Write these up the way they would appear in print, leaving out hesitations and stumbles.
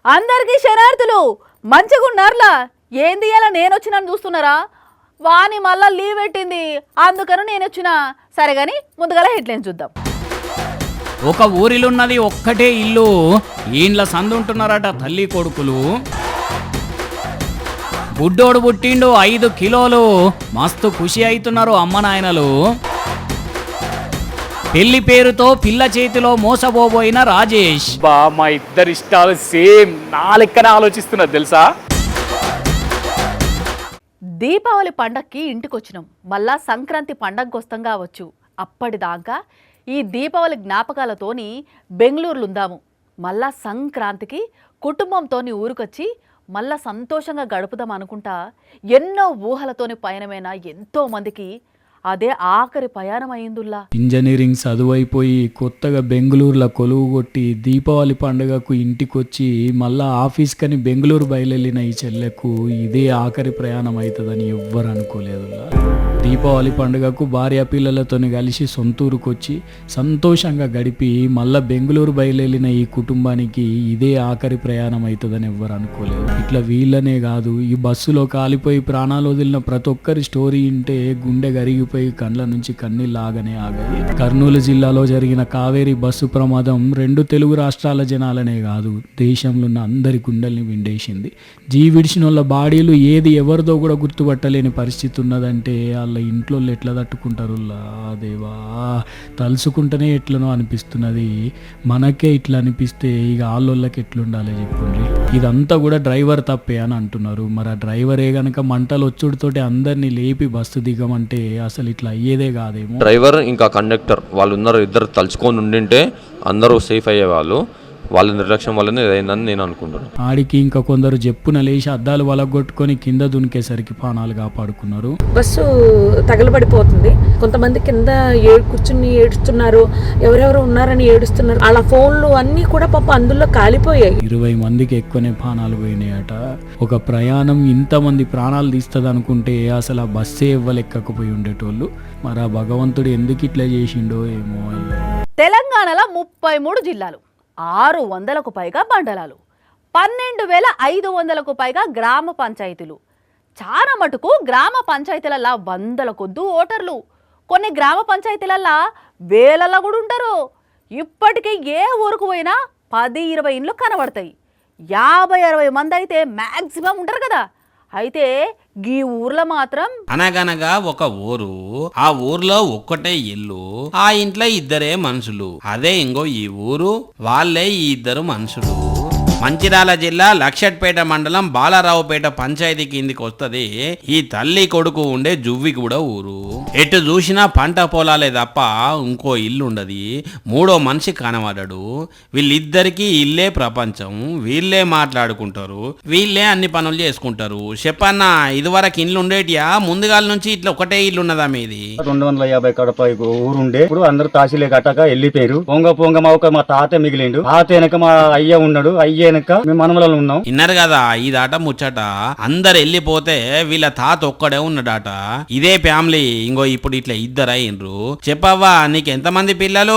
అందరికీ శనార్థులు మంచిగున్నారులా. ఏంది ఇలా నేను వచ్చినాను చూస్తున్నారా? వాని మళ్ళా లీవ్ పెట్టింది, అందుకని నేను వచ్చినా. సరే గాని ముందుగా హెడ్లైన్స్ చూద్దాం. ఒక ఊరిలున్నది ఒక్కటే ఇల్లు, ఈండ్ల సందుంటున్నారట తల్లి కొడుకులు. బుడ్డోడు పుట్టిండు 5 కిలోలు, మస్తు ఖుషి అవుతున్నారు అమ్మ నాయనలు. పెళ్లి పేరుతో పిల్ల చేతిలో మోసబోబోయిన రాజేష్. మా ఇద్దరి ఇష్టాలు సేమ్, నా లెక్కనే ఆలోచిస్తున్నారు తెలుసా. దీపావళి పండక్కి ఇంటికి వచ్చినాం, మళ్ళా సంక్రాంతి పండగకి వస్తాం కావచ్చు. అప్పటిదాకా ఈ దీపావళి జ్ఞాపకాలతోని బెంగళూరులో ఉందాము. మళ్ళా సంక్రాంతికి కుటుంబంతోని ఊరికొచ్చి మళ్ళా సంతోషంగా గడుపుదాం అనుకుంటా ఎన్నో ఊహలతోని పయనమైన ఎంతో మందికి అదే ఆఖరి ప్రయాణం అయిందుల్లా. ఇంజనీరింగ్ చదువైపోయి కొత్తగా బెంగళూరులో కొలువు కొట్టి దీపావళి పండుగకు ఇంటికొచ్చి మళ్ళా ఆఫీస్కని బెంగళూరు బయలుదేరిన ఈ చెల్లెకు ఇదే ఆఖరి ప్రయాణం అవుతుందని ఎవ్వరు అనుకోలేదు. దీపావళి పండుగకు భార్య పిల్లలతో కలిసి సొంతూరుకు వచ్చి సంతోషంగా గడిపి మళ్ళా బెంగళూరు బయలుదేరిన ఈ కుటుంబానికి ఇదే ఆఖరి ప్రయాణం అవుతుందని ఎవ్వరు అనుకోలేదు. ఇట్లా వీళ్ళనే కాదు, ఈ బస్సులో కాలిపోయి ప్రాణాలు వదిలిన ప్రతి ఒక్కరి స్టోరీ వింటే గుండె గరిగిపోయి కండ్ల నుంచి కన్నీళ్ళాగనే ఆగాయి. కర్నూలు జిల్లాలో జరిగిన కావేరీ బస్సు ప్రమాదం 2 తెలుగు రాష్ట్రాల జనాలనే కాదు, దేశంలో ఉన్న అందరి గుండెల్ని విండేసింది. విడిచిన వాళ్ళ బాడీలు ఏది ఎవరిదో కూడా గుర్తుపట్టలేని పరిస్థితి ఉన్నదంటే వాళ్ళ ఇంట్లో ఎట్లా తట్టుకుంటారు. దేవా, తలుసుకుంటేనే ఎట్లనో అనిపిస్తున్నది. మనకే ఇట్లా అనిపిస్తే ఇక వాళ్ళకి ఎట్లుండాలి చెప్పుండ్రి. ఇదంతా కూడా డ్రైవర్ తప్పే అని అంటున్నారు. మరి ఆ డ్రైవరే గనక మంటలు వచ్చుడుతోటి అందరినీ లేపి బస్సు దిగమంటే అసలు ఇట్లా అయ్యేదే కాదేమో. డ్రైవర్ ఇంకా కండక్టర్ వాళ్ళు ఉన్నారు, ఇద్దరు తలుచుకొని ఉండింటే అందరూ సేఫ్ అయ్యేవాళ్ళు. వాళ్ళ నిర్లక్ష్యం వల్లనే ఇదైందని నేను అనుకుంటున్నాను. ఆడికి ఇంకా కొందరు జప్పున లేచి అద్దాలు వలగొట్టుకొని కింద దునికేసరికి ప్రాణాలు కాపాడుకున్నారు. బస్సు తగలబడిపోతుంది, కొంతమంది కింద కూర్చుని ఏడుస్తున్నారు, ఎవరెవరు ఉన్నారని ఏడుస్తున్నారు. వాళ్ళ ఫోన్లు అన్నీ కూడా పాప అందులో కాలిపోయాయి. 20 మందికి ఎక్కువనే ప్రాణాలు పోయినాయట. ఒక ప్రయాణం ఇంతమంది ప్రాణాలు తీస్తుంది అనుకుంటే అసలు ఆ బస్సే ఇవ్వలెక్కకపోయి ఉండేటోళ్ళు. మరి ఆ భగవంతుడు ఎందుకు ఇట్లా చేసిండో ఏమో. తెలంగాణలో 33 జిల్లాలు, 600కు పైగా మండలాలు, 12,500కు పైగా గ్రామ పంచాయతీలు. చాలా మటుకు గ్రామ పంచాయతీలల్లా 100ల కొద్దు ఓటర్లు, కొన్ని గ్రామ పంచాయతీలల్లా వేలల్లో కూడా ఉంటారు. ఇప్పటికీ ఏ ఊరుకు పోయినా 10-20 ఇండ్లు కనబడతాయి. 50-60 మంది అయితే మ్యాక్సిమం ఉంటారు కదా. అయితే ఈ ఊర్లో మాత్రం అనగనగా ఒక ఊరు, ఆ ఊర్లో ఒక్కటే ఇల్లు, ఆ ఇంట్లో ఇద్దరే మనుషులు. అదే ఇంకో ఈ ఊరు, వాళ్ళే ఈ ఇద్దరు మనుషులు. మంచిర్యాల జిల్లా లక్షట్పేట మండలం బాలారావుపేట పంచాయతీ కిందికి వస్తుంది ఈ తల్లి కొడుకు ఉండే జువ్వి కూడా ఊరు. ఎటు చూసినా పంట పొలాలే తప్ప ఇంకో ఇల్లు ఉండదు, మూడో మనిషి కనబడడు. వీళ్ళిద్దరికీ ఇల్లే ప్రపంచం, వీళ్ళే మాట్లాడుకుంటారు, వీళ్ళే అన్ని పనులు చేసుకుంటారు. చెప్పన్నా, ఇదివరకు ఇల్లు ఉండేటియా? ముందుగాల నుంచి ఇట్లా ఒకటే ఇల్లు ఉన్నదా మీది? 250 కడప ఊరుండే, ఇప్పుడు అందరు తహసీలే కట్టక వెళ్ళిపోయారు. పొంగ మా తాత మిగిలిండు, తాత వెనక మా అయ్య ఉన్నాడు, అయ్య విన్నారు కదా ఇదాట ముచ్చట. అందరు వెళ్ళిపోతే వీళ్ళ తాత ఒక్కడే ఉన్నాడట. ఇదే ఫ్యామిలీ ఇంకో ఇప్పుడు ఇట్లా ఇద్దరు అయ్యిండ్రు. చెప్పవ్వా, నీకు ఎంతమంది పిల్లలు?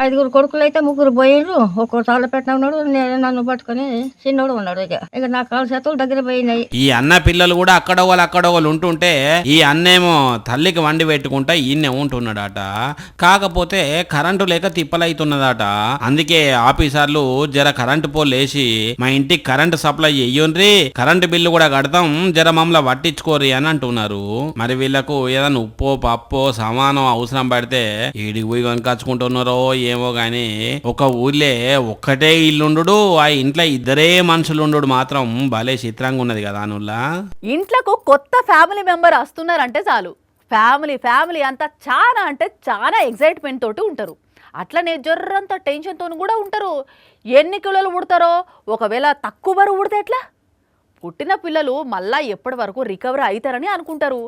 5 కొడుకులు అయితే 3 పోయిండ్రు. ఒక్కరు తాళ్ళ పెట్టిన ఉన్నాడు, నన్ను పట్టుకుని చిన్నోడు ఉన్నాడు. ఇక నా కాలు చేతులు దగ్గర పోయినాయి. ఈ అన్న పిల్లలు కూడా అక్కడోళ్ళు ఉంటుంటే ఈ అన్నేమో తల్లికి వండి పెట్టుకుంటా ఈయనే ఉంటున్నాడట. కాకపోతే కరెంటు లేక తిప్పలైతున్నదట. అందుకే ఆఫీసర్లు జర కరెంటు పోల్ వేసి మా ఇంటికి కరెంట్ సప్లై చెయ్యండ్రి, కరెంటు బిల్లు కూడా కడతాం, జర మమ్మల్ని పట్టించుకోరి అని అంటున్నారు. మరి వీళ్ళకు ఏదైనా ఉప్పో పప్పో సమానం అవసరం పడితే ఏడికి పోయి కొనుకొచ్చుకుంటున్నారో ఏమో గాని, ఒక ఊర్లే ఒక్కటే ఇల్లుండు, ఆ ఇంట్లో ఇద్దరే మనుషులుండు మాత్రం భలే చిత్రంగా ఉన్నది కదా. అనుల్లా ఇంట్లోకి కొత్త ఫ్యామిలీ మెంబర్ వస్తున్నారంటే చాలు, ఫ్యామిలీ అంతా చాలా అంటే చాలా ఎగ్జైట్మెంట్ తోటి ఉంటారు. అట్లనే జర్రంతా టెన్షన్తో కూడా ఉంటారు. ఎన్ని కిలోలు పుడతారో, ఒకవేళ తక్కువ బరువు పుడితే ఎట్లా? పుట్టిన పిల్లలు మళ్ళా ఎప్పటి వరకు రికవర్ అవుతారని అనుకుంటారు.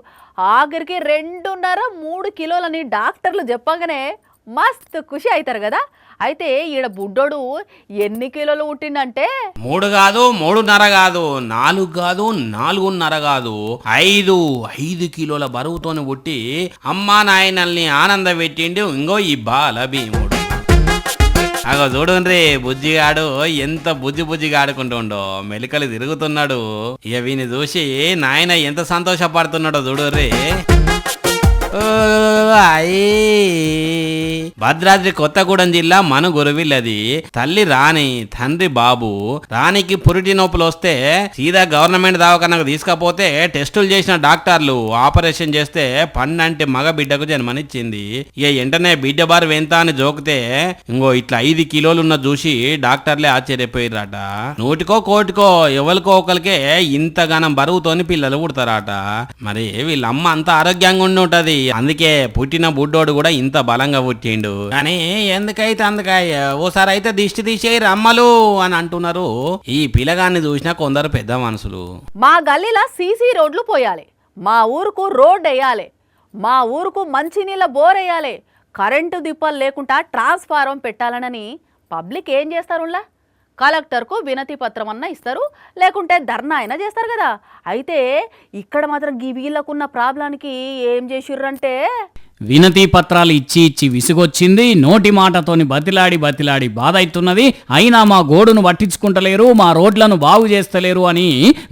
ఆఖరికి 2.5-3 కిలోలని డాక్టర్లు చెప్పగానే మస్తు ఖుషి అవుతారు కదా. అయితే ఈడ బుడ్డోడు ఎన్ని కిలోలు పుట్టిండంటే 3 కాదు, 3.5 కాదు, 4 కాదు, 4.5 కాదు, 5 కిలోల బరువుతోని పుట్టి అమ్మా నాయనల్ని ఆనంద పెట్టిండు ఇంకో ఈ బాల భీముడు. అగో చూడుండ్రి బుజ్జిగాడు ఎంత బుజ్జిగా ఆడుకుంటుండో, మెలికలు తిరుగుతున్నాడు. ఇక వీని చూసి నాయన ఎంత సంతోషపడుతున్నాడో చూడుర్రి. భద్రాద్రి కొత్తగూడెం జిల్లా మనుగురువిల్లది. తల్లి రాణి, తండ్రి బాబు. రాణికి పురిటి నొప్పులు వస్తే సీదా గవర్నమెంట్ దవాఖానకు తీసుకపోతే టెస్టులు చేసిన డాక్టర్లు ఆపరేషన్ చేస్తే పన్నంటి మగ బిడ్డకు జన్మనిచ్చింది. ఇక వెంటనే బిడ్డ బారు ఎంత అని జోకితే ఇంకో ఇట్లా 5 కిలోలున్న చూసి డాక్టర్లే ఆశ్చర్యపోయిరట. నూటికో కోటికో ఎవరికో ఒకరికే ఇంతగానం బరువుతోని పిల్లలు పుడతారట. మరి వీళ్ళమ్మ అంత ఆరోగ్యంగా ఉండి ఉంటది, అందుకే పుట్టిన బుడ్డోడు కూడా ఇంత బలంగా పుట్టిండు. కానీ ఎందుకైతే అందుకయ్య ఓసారి అయితే దిష్టి తీసేయి రమ్మలు అని అంటున్నారు. ఈ పిల్లగాన్ని చూసిన కొందరు పెద్ద మనుషులు. మా గల్లీలో సీసీ రోడ్లు పోయాలి, మా ఊరుకు రోడ్ వేయాలి, మా ఊరుకు మంచినీళ్ళ బోర్ వేయాలి, కరెంటు దిప్పలు లేకుండా ట్రాన్స్ఫారం పెట్టాలనని పబ్లిక్ ఏం చేస్తారులా? కలెక్టర్కు వినతి పత్రం అన్నా ఇస్తారు, లేకుంటే ధర్నా అయినా చేస్తారు కదా. అయితే ఇక్కడ మాత్రం ఈ వీళ్ళకున్న ప్రాబ్లానికి ఏం చేసిర్రంటే వినతి పత్రాలు ఇచ్చి విసుగొచ్చింది. నోటి మాటతోని బతిలాడి బాధ అవుతున్నది. అయినా మా గోడును పట్టించుకుంటలేరు, మా రోడ్లను బాగు చేస్తలేరు అని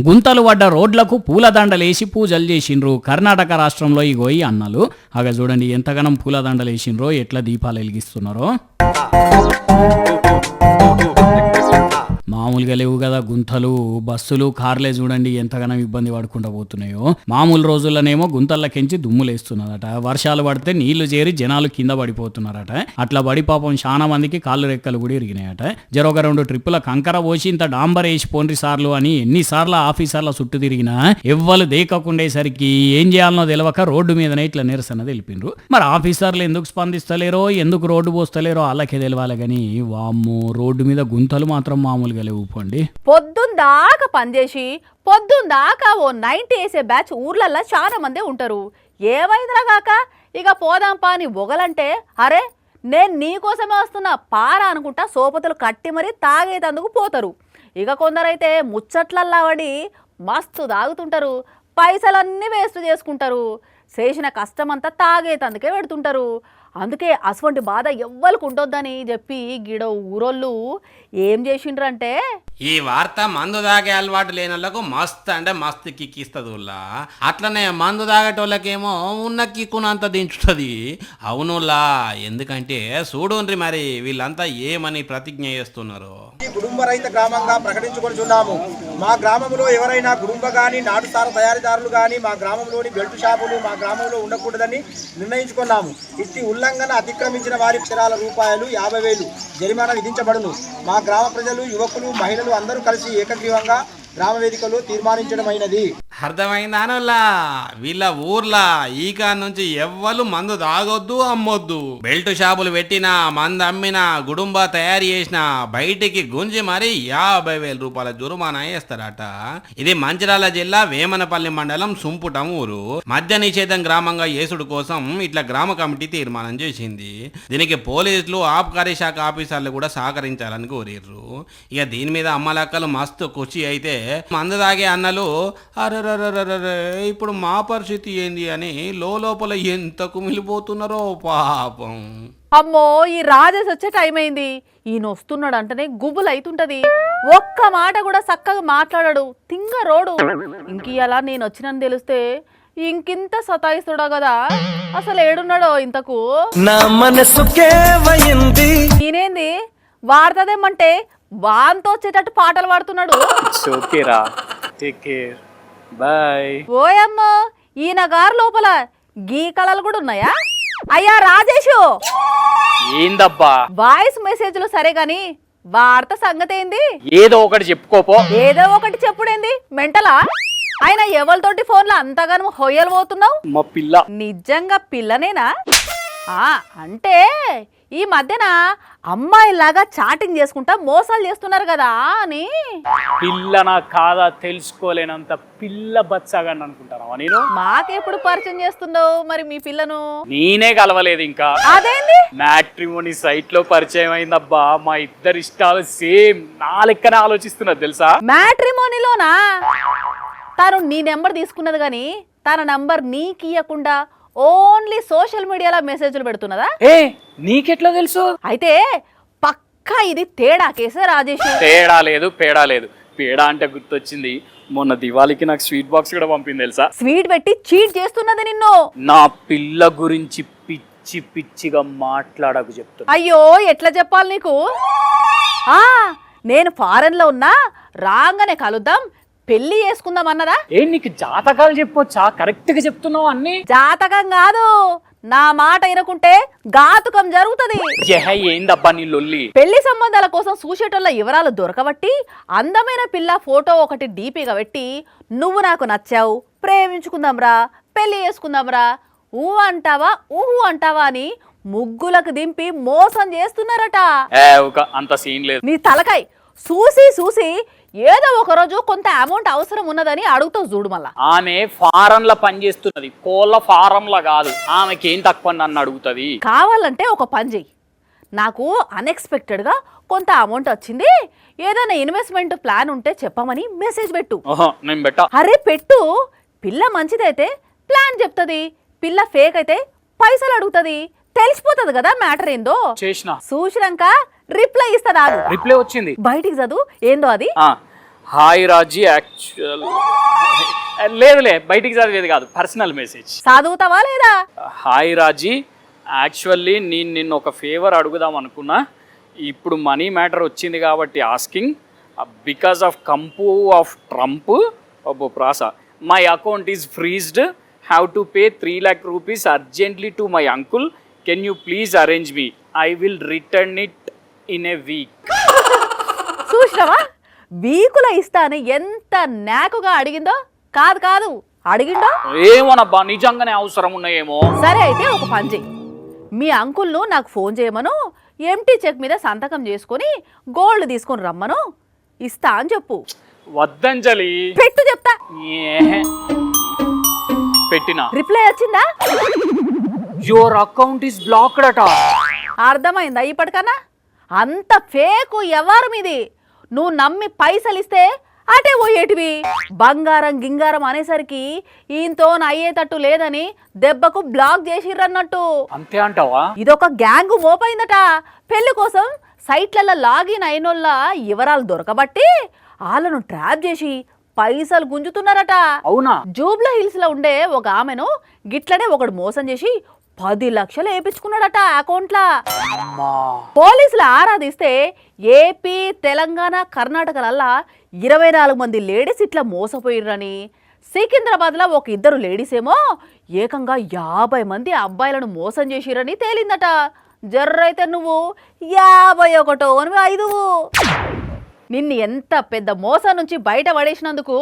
గుంతలు పడ్డ రోడ్లకు పూలదండలేసి పూజలు చేసిండ్రు. కర్ణాటక రాష్ట్రంలో ఈ అన్నలు అగ చూడండి ఎంతగానం పూలదండలేసిండ్రో, ఎట్లా దీపాలు వెలిగిస్తున్నారో. మామూలుగా లేవు కదా గుంతలు. బస్సులు కార్లే చూడండి ఎంతగానో ఇబ్బంది పడుకుంటూ పోతున్నాయో. మామూలు రోజుల్లోనేమో గుంతల్లోకించి దుమ్ములేస్తున్నదట, వర్షాలు పడితే నీళ్లు చేరి జనాలు కింద పడిపోతున్నారట. అట్లా పడి పాపం చాలా మందికి కాళ్ళు రెక్కలు కూడా ఇరిగినాయట. జరొక 2 ట్రిప్పుల కంకర పోసి ఇంత డాంబర్ వేసి పోండ్రి సార్లు అని ఎన్నిసార్లు ఆఫీసర్ల చుట్టూ తిరిగినా ఎవ్వరు దేకకుండేసరికి ఏం చేయాలనో తెలియక రోడ్డు మీదనే ఇట్లా నిరసన తెలిపిండ్రు. మరి ఆఫీసర్లు ఎందుకు స్పందిస్తలేరో, ఎందుకు రోడ్డు పోస్తలేరో వాళ్ళకే తెలియాలి. కానీ వామ్మో రోడ్డు మీద గుంతలు మాత్రం మామూలుగా ఊపండి. పొద్దుందాకా పనిచేసి పొద్దుందాకా ఓ 90 వేసే బ్యాచ్ ఊర్లల్లో చాలా మందే ఉంటారు. ఏమైందిరాగాక ఇక పోదాం పాని ఒగలంటే అరే నేను నీకోసమే వస్తున్నా పారా అనుకుంటా సోపతులు కట్టి మరీ తాగేటందుకు పోతారు. ఇక కొందరైతే ముచ్చట్లల్లా పడి మస్తు తాగుతుంటారు, పైసలన్నీ వేస్ట్ చేసుకుంటారు, చేసిన కష్టమంతా తాగేటందుకే పెడుతుంటారు. అందుకే అటువంటి బాధ ఎవ్వరికి ఉండొద్దని చెప్పి గిడ ఊరోళ్ళు ఏం చేసిండ్రంటే ఈ వార్త మందు తాగే అలవాటు లేని వాళ్ళకు మస్తు అంటే మస్తు కిక్కిస్తుంది. అట్లనే మందు తాగేటోళ్ళకేమో ఉన్న కిక్కునంత దించుతుంది. అవునులా, ఎందుకంటే చూడుండ్రి మరి వీళ్ళంతా ఏమని ప్రతిజ్ఞ చేస్తున్నారు. కుటుంబ రహిత గ్రామంగా ప్రకటించుకొనిచున్నాము. మా గ్రామంలో ఎవరైనా కుటుంబ కానీ నాటుసార తయారీదారులు కానీ మా గ్రామంలోని బెల్ట్ షాపులు మా గ్రామంలో ఉండకూడదని నిర్ణయించుకున్నాము. ఇట్టి ఉల్లంఘన అతిక్రమించిన వారి రూపాయలు 50,000 జరిమానా విధించబడును. మా గ్రామ ప్రజలు, యువకులు, మహిళలు అందరూ కలిసి ఏకగ్రీవంగా గ్రామ వేదికలో తీర్మానించడమైనది. అర్థమైందానులా, వీళ్ళ ఊర్లా ఈ కాడ నుంచి ఎవ్వరు మందు తాగొద్దు, అమ్మొద్దు. బెల్ట్ షాపులు పెట్టినా, మందు అమ్మినా, గుడుంబ తయారు చేసిన బయటికి గుంజి మరి 50,000 రూపాయల జురుమానా వేస్తారట. ఇది మంచిర్యాల జిల్లా వేమనపల్లి మండలం సుంపుటం ఊరు. మద్య నిషేధం గ్రామంగా యేసుడు కోసం ఇట్లా గ్రామ కమిటీ తీర్మానం చేసింది. దీనికి పోలీసులు, ఆబ్కారీ శాఖ ఆఫీసర్లు కూడా సహకరించాలని కోరిర్రు. ఇక దీని మీద అమ్మలక్కలు మస్తు ఖుషి అయితే మందు తాగే అన్నలు అరరరరరే ఇప్పుడు మా పరిస్థితి ఏంది అని లోపల ఎంత కుమిలిపోతున్నారో పాపం. అమ్మో ఈ రాజేష్ వచ్చే టైం అయింది, ఈయన వస్తున్నాడు అంటేనే గుబులు అవుతుంటది. ఒక్క మాట కూడా చక్కగా మాట్లాడాడు, తింగ రోడు. ఇంకియాల నేను వచ్చినని తెలిస్తే ఇంకింత సతాయిస్తుడా కదా. అసలు ఏడున్నాడో ఇంతకు. ఈయనేంది వాడతదేమంటే వాంతో వచ్చేటట్టు పాటలు పాడుతున్నాడు. ఓయమ్మో ఈయన గారు లోపల గీ కళలు కూడా ఉన్నాయా? అయ్యా రాజేషు, ఏందబ్బా వాయిస్ మెసేజ్లు సరే గాని వార్త సంగతి ఏంది? ఏదో ఒకటి చెప్పుకోపో. ఏదో ఒకటి చెప్పుడేంది మెంటలా? ఆయన ఎవరితోటి ఫోన్లో అంతగానో హొయ్యలు పోతున్నావు? మా పిల్ల నిజంగా పిల్లనేనా? అంటే ఈ మధ్యన అమ్మాయిలాగా చాటింగ్ చేసుకుంటా మోసాలు చేస్తున్నారు కదా అని. పిల్లనా కాదా తెలుసుకోలేనంత పిల్ల బచ్చాగండి అనుకుంటారా నేను? మాకెప్పుడు పరిచయం చేస్తున్నావు మరి మీ పిల్లను? నేనే కలవలేదు ఇంకా. అదేంది? మ్యాట్రిమోనీ సైట్ లో పరిచయం అయిందబ్బా. మా ఇద్దరు ఇష్టాలు సేమ్, నా లెక్కనే ఆలోచిస్తున్నది తెలుసా. మ్యాట్రిమోనీలోనా? తను నీ నెంబర్ తీసుకున్నది కానీ తన నంబర్ నీకు ఇవ్వకుండా ఓన్లీ సోషల్ మీడియాలో మెసేజ్లు పెడుతున్నదా? ఏ నీకెట్లా తెలుసు? అయితే పక్కా ఇది తేడా కేసే రాజేష్. తేడా లేదు పేడా లేదు. పేడా అంటే గుర్తొచ్చింది, మొన్న దివాళీకి నాకు స్వీట్ బాక్స్ కూడా పంపింది తెలుసా. స్వీట్ పెట్టి చీట్ చేస్తున్నది నిన్ను. నా పిల్ల గురించి పిచ్చి పిచ్చిగా మాట్లాడకు చెప్తున్నా. అయ్యో ఎట్లా చెప్పాలి నీకు? ఆ నేను ఫారెన్ లో ఉన్నా, రాగానే కలుద్దాం, పెళ్లి చేసుకుందాం అన్నదా. నీకు జాతకాలు చెప్పొచ్చా? కరెక్ట్ గా చెప్తున్నావు అన్ని. జాతకం కాదు, నా మాట వినకుంటే ఘాతుకం జరుగుతుంది. ఏందబ్బా నీ లొల్లి? పెళ్లి సంబంధాల కోసం చూసేటోళ్ళ వివరాలు దొరకబట్టి అందమైన పిల్ల ఫోటో ఒకటి డీపీగా పెట్టి, నువ్వు నాకు నచ్చావు, ప్రేమించుకుందాంరా, పెళ్లి చేసుకుందాంరా, ఊ అంటావా ఊహు అంటావా అని ముగ్గులకు దింపి మోసం చేస్తున్నారట. అంత సీన్ లేదు. నీ తలకాయ్ చూసి చూసి ఏదో ఒక రోజు కొంత అమౌంట్ అవసరం ఉన్నదని అడుగుతావు చూడు. మళ్ళా ఆమె ఫారం లా పనిచేస్తున్నది, కోళ్ళ ఫారం లా కాదు. ఆమెకి ఏం తక్కువ నన్ను అడుగుతుంది. కావాలంటే ఒక పని చెయ్యి, నాకు అన్ఎక్స్పెక్టెడ్గా కొంత అమౌంట్ వచ్చింది, ఏదైనా ఇన్వెస్ట్మెంట్ ప్లాన్ ఉంటే చెప్పమని మెసేజ్ పెట్టు. నేను పెట్టా. అరే పెట్టు, పిల్ల మంచిదైతే ప్లాన్ చెప్తుంది, పిల్ల ఫేక్ అయితే పైసలు అడుగుతుంది, తెలిసిపోతుంది కదా మ్యాటర్ ఏందో. చేసిన చూసినాక రిప్లై ఇస్తా. రిప్లై వచ్చింది, బయటికి చదువు ఏందో అది. హాయ్ రాజీ, యాక్చువల్ లేదులే, బయటికి చదివేది కాదు, పర్సనల్ మెసేజ్. చదువుతావా లేదా? హాయ్ రాజీ, యాక్చువల్లీ నేను నిన్ను ఒక ఫేవర్ అడుగుదాం అనుకున్నా. ఇప్పుడు మనీ మ్యాటర్ వచ్చింది కాబట్టి ఆస్కింగ్, బికాస్ ఆఫ్ కంపు ఆఫ్ ట్రంప్ ప్రాస my account is freezed, have to pay 3 lakh rupees urgently to my uncle. Can you please arrange me? I will return it in a week. చూసినావా, వీకుల ఇస్తాను ఎంత నాకుగా అడిగిందో. కాదు కాదు అడిగిందో ఏమోనబ్బా, నిజంగానే అవసరం ఉన్నాయేమో. సరే అయితే ఒక పని చెయ్యి, మీ అంకుల్ను నాకు ఫోన్ చేయమను, ఎంటీ చెక్ మీద సంతకం చేసుకొని గోల్డ్ తీసుకొని రమ్మను, ఇస్తా అని చెప్పు. వద్దంజలి, పెట్టు చెప్తా. పెట్టినా రిప్లై వచ్చిందా? యువర్ అకౌంట్ ఈస్ బ్లాక్డ్ అట. అర్థమైందా ఇప్పటికన్నా? అంత ఫేకు ఎవరు మీది. నువ్వు నమ్మి పైసలు ఇస్తే అటే పోయేటివి. బంగారం గింగారం అనేసరికి ఈయనతో అయ్యేటట్టు లేదని దెబ్బకు బ్లాక్ చేసిర్రన్నట్టు. అంతే అంటావా? ఇదొక గ్యాంగ్ మోపైందట. పెళ్లి కోసం సైట్లలో లాగిన్ అయినోళ్ళ వివరాలు దొరకబట్టి వాళ్ళను ట్రాప్ చేసి పైసలు గుంజుతున్నారట. అవునా? జూబ్లీ హిల్స్ లో ఉండే ఒక ఆమెను గిట్లనే ఒకడు మోసం చేసి 10 లక్షలు వేయించుకున్నాడట అకౌంట్లా. పోలీసులు ఆరాధిస్తే ఏపీ, తెలంగాణ, కర్ణాటకలల్లా 24 మంది లేడీస్ ఇట్లా మోసపోయిర్రని, సికింద్రాబాద్లో ఒక 2 లేడీస్ ఏమో ఏకంగా 50 మంది అబ్బాయిలను మోసం చేసిరని తేలిందట. జర్రైతే నువ్వు 51 నిన్ను ఎంత పెద్ద మోసం నుంచి బయట పడేసినందుకు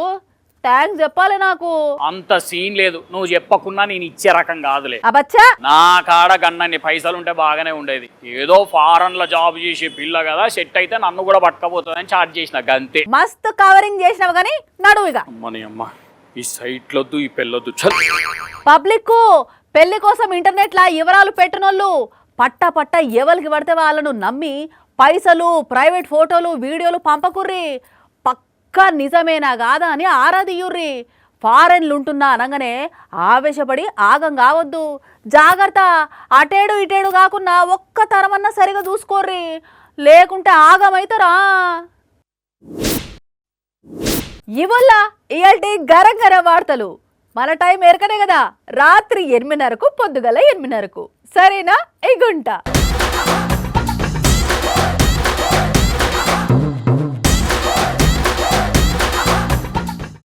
థ్యాంక్స్ చెప్పాలి నాకు. అంత సీన్ లేదు, నువ్వు చెప్పకున్నా నేను ఇచ్చే రకం కాదులే. అబచ్చా, నా కాడ గన్నన్ని పైసలు ఉంటే బాగానే ఉండేది. ఏదో ఫారెన్ లో జాబ్ చేసే పిల్ల కదా, సెట్ అయితే నన్ను కూడా పట్టుకపోతుందని చార్జ్ చేసిన గంతే. మస్తు కవరింగ్ చేసినావు కానీ నడువుగా. అమ్మని అమ్మ, ఈ సైట్లొద్దు, ఈ పెళ్ళొద్దు. పబ్లిక్ పెళ్లి కోసం ఇంటర్నెట్ లా వివరాలు పెట్టినోళ్ళు పట్ట ఎవరికి పడితే వాళ్ళను నమ్మి పైసలు, ప్రైవేట్ ఫోటోలు, వీడియోలు పంపకుర్రి. పక్కా నిజమేనా కాదా అని ఆరాధియుర్రి. ఫారెన్లు ఉంటున్నా అనగానే ఆవేశపడి ఆగం కావద్దు. జాగ్రత్త, అటేడు ఇటేడు కాకుండా ఒక్క తరమన్నా సరిగా చూసుకోర్రి, లేకుంటే ఆగమైతారా. ఇవల్ల ఇయాల్టి గరం గరం వార్తలు. మన టైం ఎరకనే కదా, రాత్రి 8:30కు, పొద్దుగల 8:30కు. సరేనా? ఎగుంటా.